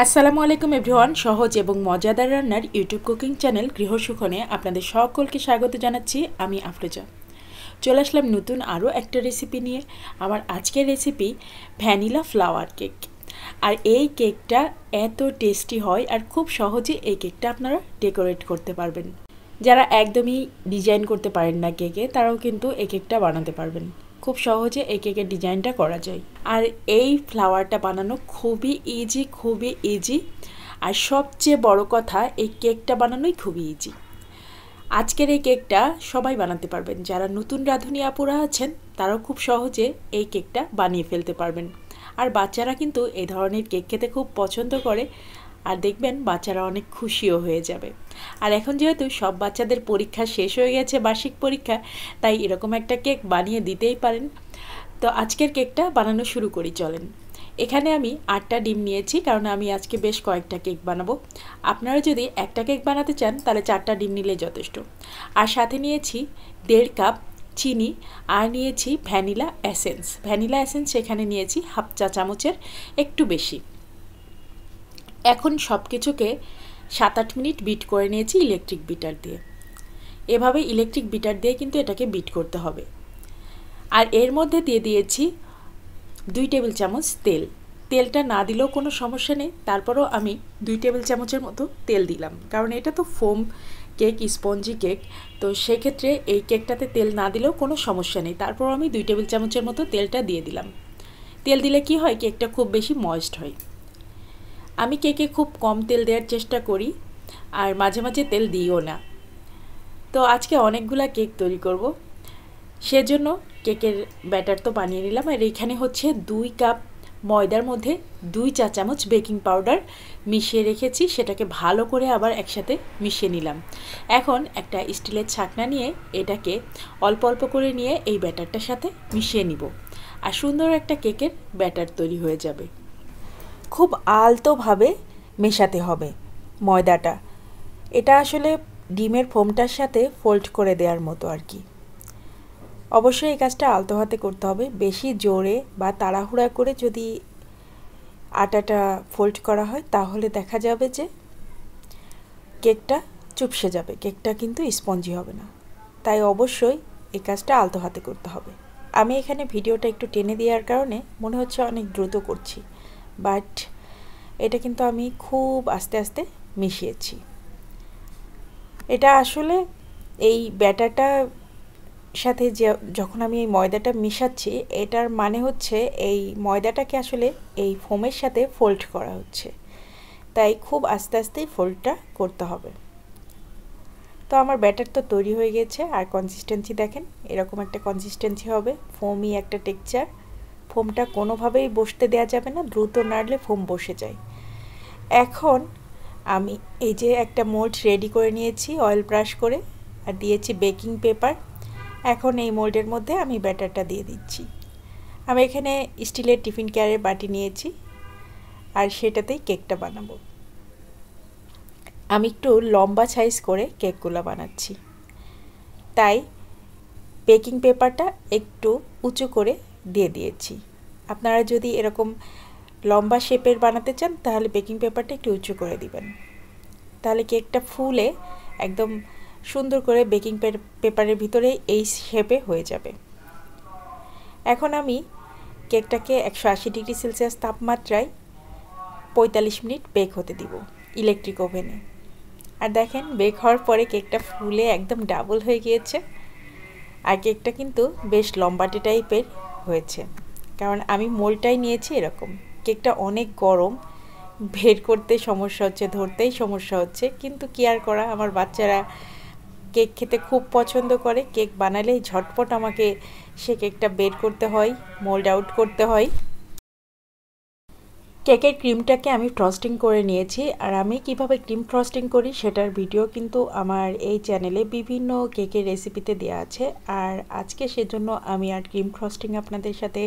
আসসালামু আলাইকুম এভরিওয়ান। সহজ এবং মজাদার রান্নার ইউটিউব কুকিং চ্যানেল গৃহসুখনে আপনাদের সকলকে স্বাগত জানাচ্ছি। আমি আফরোজা। চলে আসলাম নতুন আরও একটা রেসিপি নিয়ে। আমার আজকের রেসিপি ভ্যানিলা ফ্লাওয়ার কেক। আর এই কেকটা এত টেস্টি হয় আর খুব সহজে এই কেকটা আপনারা ডেকোরেট করতে পারবেন। যারা একদমই ডিজাইন করতে পারেন না কেকে, তারাও কিন্তু এই কেকটা বানাতে পারবেন। খুব সহজে এই কেকের ডিজাইনটা করা যায়। আর এই ফ্লাওয়ারটা বানানো খুবই ইজি। আর সবচেয়ে বড় কথা, এই কেকটা বানানোই খুবই ইজি। আজকের এই কেকটা সবাই বানাতে পারবেন। যারা নতুন রাঁধুনি আপুরা আছেন, তারাও খুব সহজে এই কেকটা বানিয়ে ফেলতে পারবেন। আর বাচ্চারা কিন্তু এই ধরনের কেক খেতে খুব পছন্দ করে। আর দেখবেন বাচ্চারা অনেক খুশিও হয়ে যাবে। আর এখন যেহেতু সব বাচ্চাদের পরীক্ষা শেষ হয়ে গেছে, বার্ষিক পরীক্ষা, তাই এরকম একটা কেক বানিয়ে দিতেই পারেন। তো আজকের কেকটা বানানো শুরু করি, চলেন। এখানে আমি 8টা ডিম নিয়েছি, কারণ আমি আজকে বেশ কয়েকটা কেক বানাবো। আপনারা যদি একটা কেক বানাতে চান তাহলে 4টা ডিম নিলে যথেষ্ট। আর সাথে নিয়েছি 1.5 কাপ চিনি, আর নিয়েছি ভ্যানিলা এসেন্স এখানে নিয়েছি 1/2 চা চামচের একটু বেশি। এখন সব কিছুকে 7-8 মিনিট বিট করে নিয়েছি ইলেকট্রিক বিটার দিয়ে। এভাবে ইলেকট্রিক বিটার দিয়ে কিন্তু এটাকে বিট করতে হবে। আর এর মধ্যে দিয়ে দিয়েছি 2 টেবিল চামচ তেল। তেলটা না দিলেও কোনো সমস্যা নেই, তারপরও আমি 2 টেবিল চামচের মতো তেল দিলাম, কারণ এটা তো ফোম কেক, স্পঞ্জি কেক, তো সেক্ষেত্রে এই কেকটাতে তেল না দিলেও কোনো সমস্যা নেই। তারপরও আমি 2 টেবিল চামচের মতো তেলটা দিয়ে দিলাম। তেল দিলে কি হয়, কেকটা খুব বেশি ময়েস্ট হয়। আমি কেকে খুব কম তেল দেওয়ার চেষ্টা করি, আর মাঝে মাঝে তেল দিইও না। তো আজকে অনেকগুলা কেক তৈরি করব, সেজন্য কেকের ব্যাটার তো বানিয়ে নিলাম। আর এখানে হচ্ছে 2 কাপ ময়দার মধ্যে 2 চা চামচ বেকিং পাউডার মিশিয়ে রেখেছি, সেটাকে ভালো করে আবার একসাথে মিশিয়ে নিলাম। এখন একটা স্টিলের ছাকনা নিয়ে এটাকে অল্প অল্প করে নিয়ে এই ব্যাটারটার সাথে মিশিয়ে নিব, আর সুন্দর একটা কেকের ব্যাটার তৈরি হয়ে যাবে। খুব আলতোভাবে মেশাতে হবে ময়দাটা। এটা আসলে ডিমের ফোমটার সাথে ফোল্ড করে দেওয়ার মতো আর কি। অবশ্যই এই কাজটা আলতো হাতে করতে হবে। বেশি জোরে বা তাড়াহুড়া করে যদি আটাটা ফোল্ড করা হয়, তাহলে দেখা যাবে যে কেকটা চুপসে যাবে, কেকটা কিন্তু স্পঞ্জি হবে না। তাই অবশ্যই এই কাজটা আলতো হাতে করতে হবে। আমি এখানে ভিডিওটা একটু টেনে দেওয়ার কারণে মনে হচ্ছে অনেক দ্রুত করছি, বাট এটা কিন্তু আমি খুব আস্তে আস্তে মিশিয়েছি। এটা আসলে এই ব্যাটারটা সাথে যখন আমি এই ময়দাটা মিশাচ্ছি, এটার মানে হচ্ছে এই ময়দাটাকে আসলে এই ফোমের সাথে ফোল্ড করা হচ্ছে, তাই খুব আস্তে আস্তেই ফোল্ডটা করতে হবে। তো আমার ব্যাটার তো তৈরি হয়ে গেছে, আর কনসিস্টেন্সি দেখেন, এরকম একটা কনসিস্টেন্সি হবে, ফোমই একটা টেক্সচার। ফোমটা কোনোভাবেই বসতে দেওয়া যাবে না, দ্রুত নাড়লে ফোম বসে যায়। এখন আমি এই যে একটা মোল্ড রেডি করে নিয়েছি অয়েল ব্রাশ করে, আর দিয়েছি বেকিং পেপার। এখন এই মোল্ডের মধ্যে আমি ব্যাটারটা দিয়ে দিচ্ছি। আমি এখানে স্টিলের টিফিন কেয়ারের বাটি নিয়েছি, আর সেটাতেই কেকটা বানাবো। আমি একটু লম্বা সাইজ করে কেকগুলো বানাচ্ছি, তাই বেকিং পেপারটা একটু উঁচু করে দিয়ে দিয়েছি। আপনারা যদি এরকম লম্বা শেপের বানাতে চান, তাহলে বেকিং পেপারটা একটু উঁচু করে দিবেন, তাহলে কেকটা ফুলে একদম সুন্দর করে বেকিং পেপারের ভিতরে এই শেপে হয়ে যাবে। এখন আমি কেকটাকে 180 ডিগ্রি সেলসিয়াস তাপমাত্রায় 45 মিনিট বেক হতে দিব ইলেকট্রিক ওভেনে। আর দেখেন, বেক হওয়ার পরে কেকটা ফুলে একদম ডাবল হয়ে গিয়েছে। আর কেকটা কিন্তু বেশ লম্বাটে টাইপের হয়েছে, কারণ আমি মোলটাই নিয়েছি এরকম। কেকটা অনেক গরম, বের করতে সমস্যা হচ্ছে, ধরতেই সমস্যা হচ্ছে, কিন্তু কি আর করা, আমার বাচ্চারা কেক খেতে খুব পছন্দ করে। কেক বানালেই ঝটপট আমাকে সে কেকটা বের করতে হয়, মোল্ড আউট করতে হয়। কেকের ক্রিমটাকে আমি ফ্রস্টিং করে নিয়েছি, আর আমি কিভাবে ক্রিম ফ্রস্টিং করি সেটার ভিডিও কিন্তু আমার এই চ্যানেলে বিভিন্ন কেকের রেসিপিতে দেওয়া আছে। আর আজকে সেজন্য আমি আর ক্রিম ফ্রস্টিং আপনাদের সাথে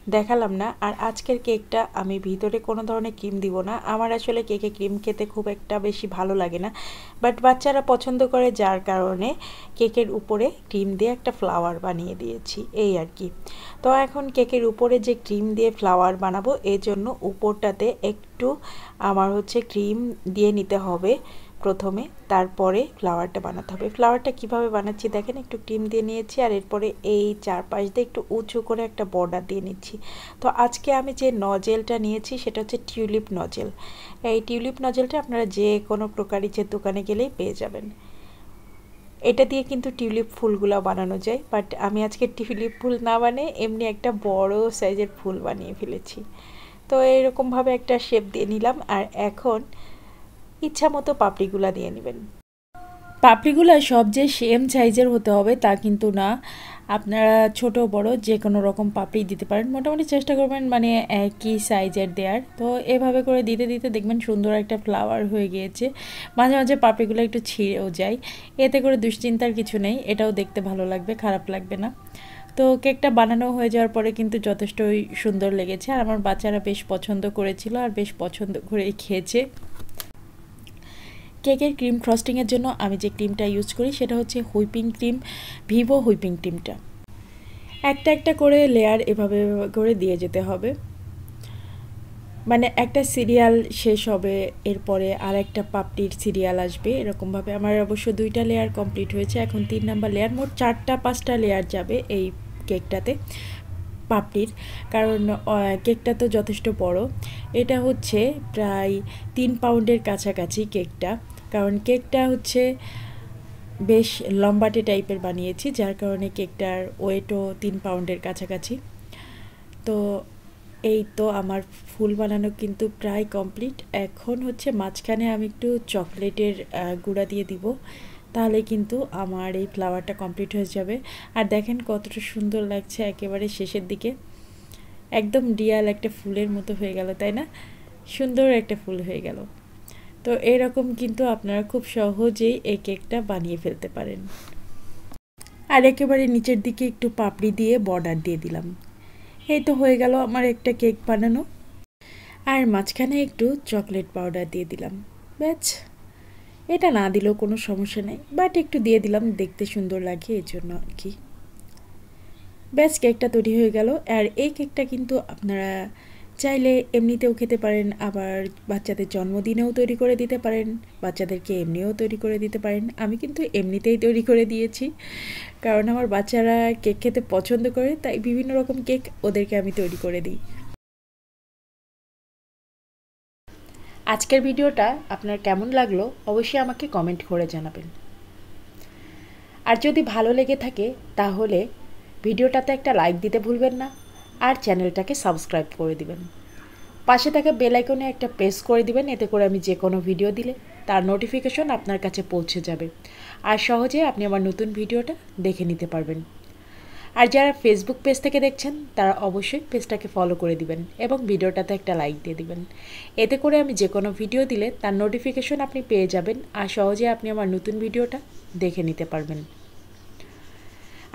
দেখালাম না। আর আজকের কেকটা আমি ভিতরে কোনো ধরনের ক্রিম দিব না, আমার আসলে কেকে ক্রিম খেতে খুব একটা বেশি ভালো লাগে না, বাট বাচ্চারা পছন্দ করে যার কারণে কেকের উপরে ক্রিম দিয়ে একটা ফ্লাওয়ার বানিয়ে দিয়েছি, এই আর কি। তো এখন কেকের উপরে যে ক্রিম দিয়ে ফ্লাওয়ার বানাবো এর জন্য উপরটাতে একটু আমার হচ্ছে ক্রিম দিয়ে নিতে হবে প্রথমে, তারপরে ফ্লাওয়ারটা বানাতে হবে। ফ্লাওয়ারটা কিভাবে বানাচ্ছি দেখেন, একটু ক্রিম দিয়ে নিয়েছি আর এরপরে এই চারপাশ দিয়ে একটু উঁচু করে একটা বর্ডার দিয়ে নিচ্ছি। তো আজকে আমি যে নজেলটা নিয়েছি সেটা হচ্ছে টিউলিপ নজেল। এই টিউলিপ নজেলটা আপনারা যে কোনো প্রকারের দোকানে গেলেই পেয়ে যাবেন। এটা দিয়ে কিন্তু টিউলিপ ফুলগুলো বানানো যায়, বাট আমি আজকে টিউলিপ ফুল না বানিয়ে এমনি একটা বড় সাইজের ফুল বানিয়ে ফেলেছি। তো এরকমভাবে একটা শেপ দিয়ে নিলাম। আর এখন ইচ্ছা মতো পাপড়িগুলা দিয়ে নেবেন। পাপড়িগুলো সব যে সেম সাইজের হতে হবে তা কিন্তু না, আপনারা ছোট বড় যে কোনো রকম পাপড়ি দিতে পারেন, মোটামুটি চেষ্টা করবেন মানে একই সাইজের দেওয়ার। তো এভাবে করে দিতে দিতে দেখবেন সুন্দর একটা ফ্লাওয়ার হয়ে গিয়েছে। মাঝে মাঝে পাপড়িগুলো একটু ছিঁড়েও যায়, এতে করে দুশ্চিন্তার কিছু নেই, এটাও দেখতে ভালো লাগবে, খারাপ লাগবে না। তো কেকটা বানানো হয়ে যাওয়ার পরে কিন্তু যথেষ্টই সুন্দর লেগেছে, আর আমার বাচ্চারা বেশ পছন্দ করেছিল আর বেশ পছন্দ করেই খেয়েছে। কেকের ক্রিম ফ্রস্টিংয়ের জন্য আমি যে ক্রিমটা ইউজ করি সেটা হচ্ছে হুইপিং ক্রিম, ভিভো হুইপিং ক্রিমটা। একটা একটা করে লেয়ার এভাবে করে দিয়ে যেতে হবে, মানে একটা সিরিয়াল শেষ হবে, এরপরে আর একটা পাপড়ির সিরিয়াল আসবে, এরকমভাবে। আমার অবশ্য 2টা লেয়ার কমপ্লিট হয়েছে, এখন 3 নাম্বার লেয়ার, মোট 4-5টা লেয়ার যাবে এই কেকটাতে পাপড়ির, কারণ কেকটা তো যথেষ্ট বড়। এটা হচ্ছে প্রায় 3 পাউন্ডের কাছাকাছি কেকটা, কারণ কেকটা হচ্ছে বেশ লম্বাটে টাইপের বানিয়েছি, যার কারণে কেকটার ওয়েটও 3 পাউন্ডের কাছাকাছি। তো এই তো আমার ফুল বানানো কিন্তু প্রায় কমপ্লিট। এখন হচ্ছে মাঝখানে আমি একটু চকলেটের গুঁড়া দিয়ে দিব, তাহলে কিন্তু আমার এই ফ্লাওয়ারটা কমপ্লিট হয়ে যাবে। আর দেখেন কতটা সুন্দর লাগছে একেবারে শেষের দিকে, একদম রিয়াল একটা ফুলের মতো হয়ে গেল, তাই না? সুন্দর একটা ফুল হয়ে গেল। তো এরকম কিন্তু আপনারা খুব সহজেই এই কেকটা বানিয়ে ফেলতে পারেন। আর একেবারে নিচের দিকে একটু পাপড়ি দিয়ে বর্ডার দিয়ে দিলাম। এই তো হয়ে গেল আমার একটা কেক বানানো। আর মাঝখানে একটু চকলেট পাউডার দিয়ে দিলাম, ব্যাস। এটা না দিলেও কোনো সমস্যা নেই, বাট একটু দিয়ে দিলাম, দেখতে সুন্দর লাগে এই জন্য আর কি। ব্যাস, কেকটা তৈরি হয়ে গেল। আর এই কেকটা কিন্তু আপনারা চাইলে এমনিতেও খেতে পারেন, আবার বাচ্চাদের জন্মদিনেও তৈরি করে দিতে পারেন, বাচ্চাদেরকে এমনিও তৈরি করে দিতে পারেন। আমি কিন্তু এমনিতেই তৈরি করে দিয়েছি, কারণ আমার বাচ্চারা কেক খেতে পছন্দ করে, তাই বিভিন্ন রকম কেক ওদেরকে আমি তৈরি করে দিই। আজকের ভিডিওটা আপনার কেমন লাগলো অবশ্যই আমাকে কমেন্ট করে জানাবেন। আর যদি ভালো লেগে থাকে তাহলে ভিডিওটাতে একটা লাইক দিতে ভুলবেন না, আর চ্যানেলটাকে সাবস্ক্রাইব করে দিবেন। পাশে থাকা বেল আইকনে একটা প্রেস করে দিবেন, এতে করে আমি যে কোনো ভিডিও দিলে তার নোটিফিকেশন আপনার কাছে পৌঁছে যাবে, আর সহজে আপনি আমার নতুন ভিডিওটা দেখে নিতে পারবেন। আর যারা ফেসবুক পেজ থেকে দেখছেন তারা অবশ্যই পেজটাকে ফলো করে দিবেন এবং ভিডিওটাতে একটা লাইক দিয়ে দিবেন, এতে করে আমি যে কোনো ভিডিও দিলে তার নোটিফিকেশন আপনি পেয়ে যাবেন, আর সহজে আপনি আমার নতুন ভিডিওটা দেখে নিতে পারবেন।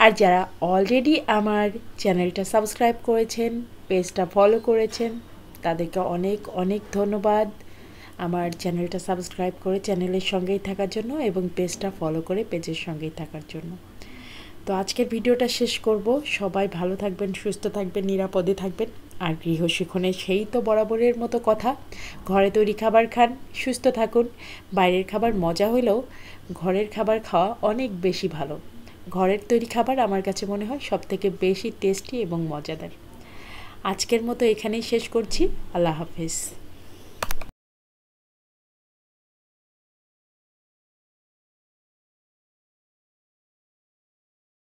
আর যারা অলরেডি আমার চ্যানেলটা সাবস্ক্রাইব করেছেন, পেজটা ফলো করেছেন, তাদেরকে অনেক অনেক ধন্যবাদ আমার চ্যানেলটা সাবস্ক্রাইব করে চ্যানেলের সঙ্গেই থাকার জন্য এবং পেজটা ফলো করে পেজের সঙ্গেই থাকার জন্য। তো আজকের ভিডিওটা শেষ করব। সবাই ভালো থাকবেন, সুস্থ থাকবেন, নিরাপদে থাকবেন। আর গৃহশিক্ষণে সেই তো বরাবরের মতো কথা, ঘরে তৈরি খাবার খান, সুস্থ থাকুন। বাইরের খাবার মজা হলেও ঘরের খাবার খাওয়া অনেক বেশি ভালো। ঘরের তৈরি খাবার আমার কাছে মনে হয় সবথেকে বেশি টেস্টি এবং মজাদার। আজকের মতো এখানেই শেষ করছি। আল্লাহ হাফেজ।